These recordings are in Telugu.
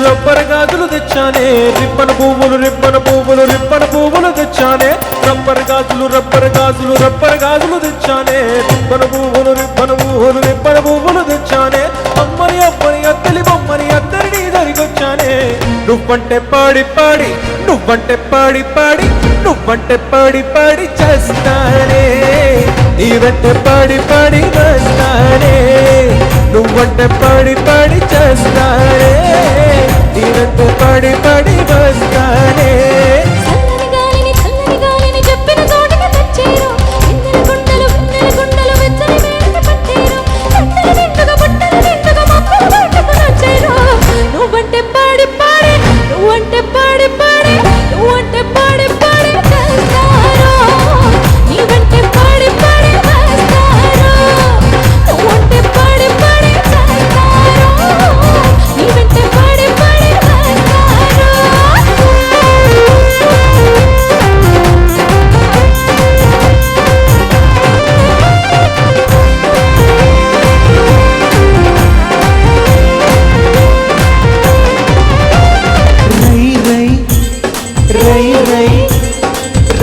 రబ్బర్ గాజులు తెచ్చానే, రిబ్బన్ పువ్వులు తెచ్చానే. రబ్బర్ గాజులు తెచ్చానే, రిబ్బన్ పువ్వులు తెచ్చానే. అమ్మని అత్తలి బొమ్మని అత్తరిని దరికొచ్చానే. నువ్వంటే పాడి చేస్తానే, నీ వెంటే పాడి వస్తానే. నువ్వంటే పాడి చేస్తానే, నీ వెంటే పాడి వస్తానే.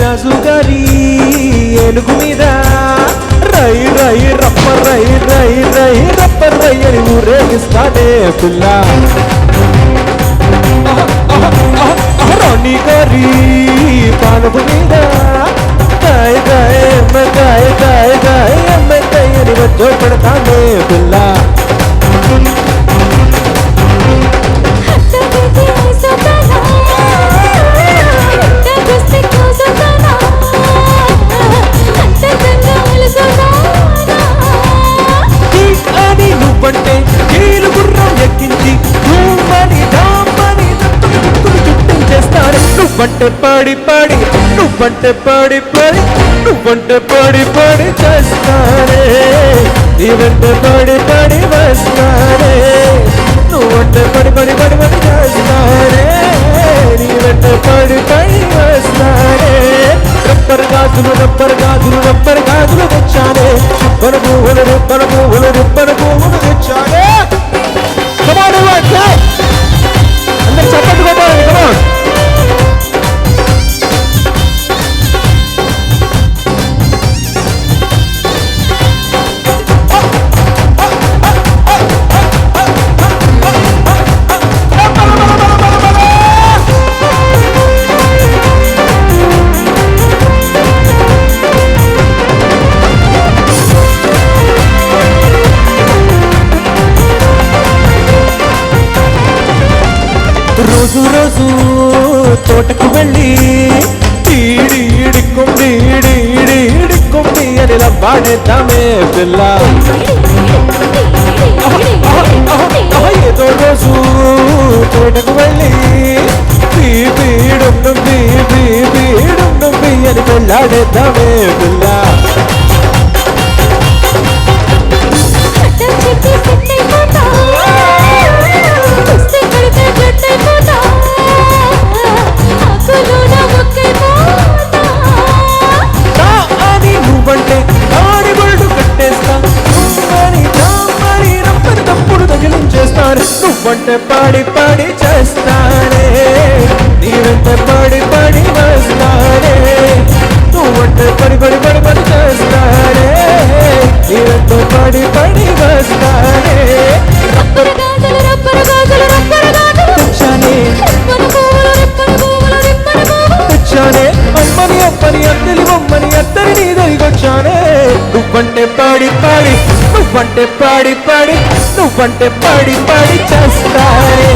రాజుగారి ఏనుగు మీద రప్పర్ రై అని ఊరేగిస్తానే పిల్ల. రాణి గారి పానుపు మీద గాయ అని వచ్చో పెడతానే పిల్ల. నువ్వంటే కీలు గుర్రం ఎక్కించి చుట్టించేస్తాను. నువ్వంటే పాడి చేస్తానే, నీ వెంటే పాడి వస్తానే. నువ్వంటే పడి చేస్తానే, నీ వెంటే పాడి వస్తానే. రబ్బర్ గాజులు తెచ్చానే, రిబ్బన్ పువ్వులు తెచ్చానే. అందరు చప్పట్లు కొట్టాలి. రోజు తోటకు వెళ్ళి ఈడికొండి అని లబ్బాడేద్దామే పిల్ల. ఏదో రోజు తోటకు వెళ్ళి బీడుండి అని వెళ్ళాడేద్దామే పిల్ల. నువ్వంటే ఆడి బొల్డు కట్టేస్తా, తప్పుడు తగిలించేస్తాను. నువ్వంటే పాడి చేస్తానే, నీ వెంటే పాడి వస్తానే. నువ్వంటే పడి చేస్తానే, నీ వెంటే పాడి వస్తానే. రబ్బర్ గాజులు తెచ్చానే, అమ్మని అత్తలి బొమ్మని అత్తరిని దరికొచ్చానే. నువ్వంటే పాడి చేస్తానే,